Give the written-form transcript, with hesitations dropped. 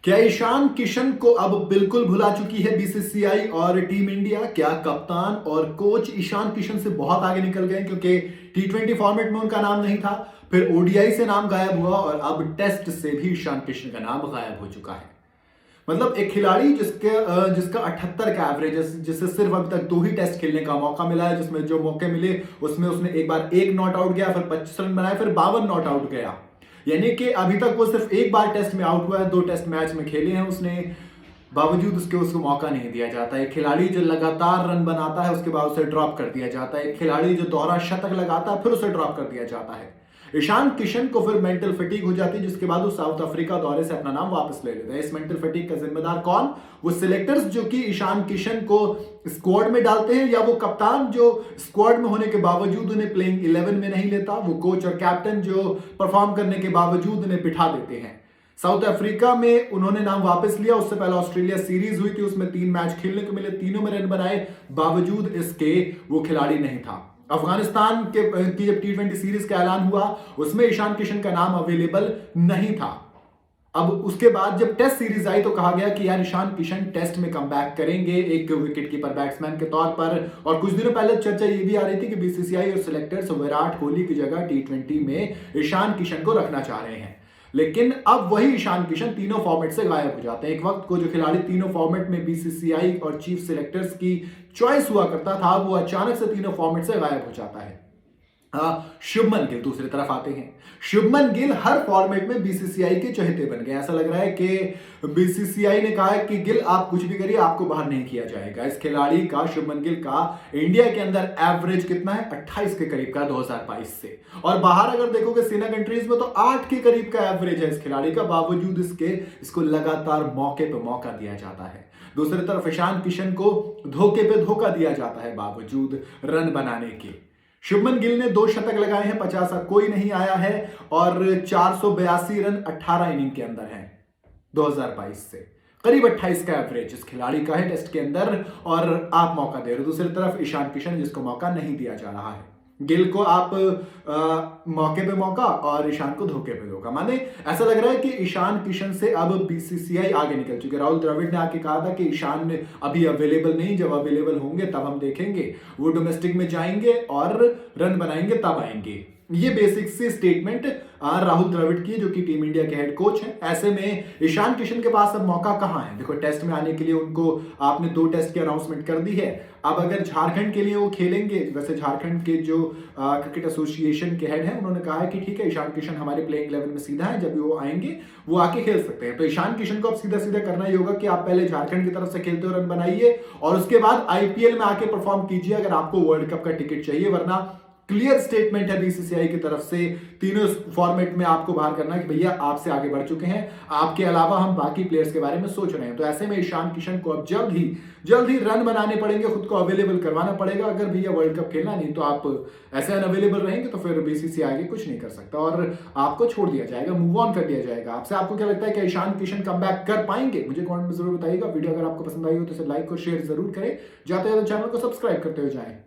क्या ईशान किशन को अब बिल्कुल भुला चुकी है बीसीसीआई और टीम इंडिया? क्या कप्तान और कोच ईशान किशन से बहुत आगे निकल गए? क्योंकि टी20 फॉर्मेट में उनका नाम नहीं था, फिर ओडीआई से नाम गायब हुआ और अब टेस्ट से भी ईशान किशन का नाम गायब हो चुका है। मतलब एक खिलाड़ी जिसका 78 का एवरेज है, जिसे सिर्फ अभी तक 2 ही टेस्ट खेलने का मौका मिला है, जिसमें जो मौके मिले उसमें उसने एक बार 1 नॉट आउट गया, फिर 25 रन बनाए, फिर 52 नॉट आउट गया। यानी कि अभी तक वो सिर्फ एक बार टेस्ट में आउट हुआ है, 2 टेस्ट मैच में खेले हैं उसने, बावजूद उसके उसको मौका नहीं दिया जाता है। एक खिलाड़ी जो लगातार रन बनाता है उसके बाद उसे ड्रॉप कर दिया जाता है। एक खिलाड़ी जो दोहरा शतक लगाता है फिर उसे ड्रॉप कर दिया जाता है। ईशान किशन को फिर मेंटल फटीग हो जाती है, जिसके बाद वो साउथ अफ्रीका दौरे से अपना नाम वापस ले लेते हैं। इस मेंटल फटीग का जिम्मेदार कौन? वो सिलेक्टर्स जो कि ईशान किशन को स्क्वाड में डालते हैं, या वो कप्तान जो स्क्वाड में होने के बावजूद उन्हें प्लेइंग 11 में नहीं लेता, वो कोच और कैप्टन जो परफॉर्म करने के बावजूद उन्हें बिठा देते हैं। साउथ अफ्रीका में उन्होंने नाम वापस लिया, उससे पहले ऑस्ट्रेलिया सीरीज हुई थी, उसमें 3 मैच खेलने को मिले, तीनों में रन बनाए, बावजूद इसके वो खिलाड़ी नहीं था। अफगानिस्तान की जब टी20 सीरीज का ऐलान हुआ उसमें ईशान किशन का नाम अवेलेबल नहीं था। अब उसके बाद जब टेस्ट सीरीज आई तो कहा गया कि यार ईशान किशन टेस्ट में कमबैक करेंगे एक विकेट कीपर बैट्समैन के तौर पर। और कुछ दिनों पहले चर्चा ये भी आ रही थी कि बीसीसीआई और सिलेक्टर्स विराट कोहली की जगह टी20 में ईशान किशन को रखना चाह रहे हैं। लेकिन अब वही ईशान किशन तीनों फॉर्मेट से गायब हो जाते हैं। एक वक्त को जो खिलाड़ी तीनों फॉर्मेट में बीसीसीआई और चीफ सिलेक्टर्स की चॉइस हुआ करता था, वो अचानक से तीनों फॉर्मेट से गायब हो जाता है। शुभमन गिल दूसरी तरफ आते हैं। शुभमन गिल हर फॉर्मेट में बीसीसीआई के चहेते बन गए। ऐसा लग रहा है कि बीसीसीआई ने कहा है कि गिल आप कुछ भी करिए, आपको बाहर नहीं किया जाएगा। इस खिलाड़ी का, शुभमन गिल का इंडिया के अंदर एवरेज कितना है? 28 के करीब का 2022 से, और बाहर अगर देखोगे सीना कंट्रीज में तो 8 के करीब का एवरेज है इस खिलाड़ी का। बावजूद इसको लगातार मौके पे मौका दिया जाता है। दूसरी तरफ ईशान किशन को धोखे पे धोखा दिया जाता है बावजूद रन बनाने के। शुभमन गिल ने 2 शतक लगाए हैं, 50 कोई नहीं आया है, और 482 रन 18 इनिंग के अंदर हैं 2022 से। करीब 28 का एवरेज इस खिलाड़ी का है टेस्ट के अंदर, और आप मौका दे रहे हो। दूसरी तरफ ईशान किशन, जिसको मौका नहीं दिया जा रहा है। गिल को आप मौके पे मौका और ईशान को धोखे पे धोखा। माने ऐसा लग रहा है कि ईशान किशन से अब बीसीसीआई आगे निकल चुके। राहुल द्रविड़ ने आके कहा था कि ईशान अभी अवेलेबल नहीं, जब अवेलेबल होंगे तब हम देखेंगे, वो डोमेस्टिक में जाएंगे और रन बनाएंगे तब आएंगे। ये बेसिक सी स्टेटमेंट राहुल द्रविड़ की, जो कि टीम इंडिया के हेड कोच हैं। ऐसे में ईशान किशन के पास अब मौका कहां है? देखो, टेस्ट में आने के लिए उनको आपने 2 टेस्ट की अनाउंसमेंट कर दी है। अब अगर झारखंड के लिए वो खेलेंगे, वैसे झारखंड के जो क्रिकेट एसोसिएशन के हेड हैं उन्होंने कहा है कि ठीक है, ईशान किशन हमारे प्लेइंग 11 में सीधा है, जब भी वो आएंगे वो आके खेल सकते हैं। तो ईशान किशन को अब सीधा सीधा करना ही होगा कि आप पहले झारखंड की तरफ से खेलते हो, रन बनाइए, और उसके बाद आईपीएल में आके परफॉर्म कीजिए अगर आपको वर्ल्ड कप का टिकट चाहिए। वरना क्लियर स्टेटमेंट है बीसीसीआई की तरफ से, तीनों फॉर्मेट में आपको बाहर करना है कि भैया आपसे आगे बढ़ चुके हैं, आपके अलावा हम बाकी प्लेयर्स के बारे में सोच रहे हैं। तो ऐसे में ईशान किशन को अब जल्द ही रन बनाने पड़ेंगे, खुद को अवेलेबल करवाना पड़ेगा। अगर भैया वर्ल्ड कप खेलना नहीं तो आप ऐसे अनअवेलेबल रहेंगे तो फिर बीसीसीआई आगे कुछ नहीं कर सकता और आपको छोड़ दिया जाएगा, मूव ऑन कर दिया जाएगा आपसे। आपको क्या लगता है कि ईशान किशन कमबैक कर पाएंगे? मुझे कमेंट में जरूर बताइएगा। वीडियो अगर आपको पसंद आई हो तो इसे लाइक और शेयर जरूर करें। जाते जाते चैनल को सब्सक्राइब करते हुए जाएं।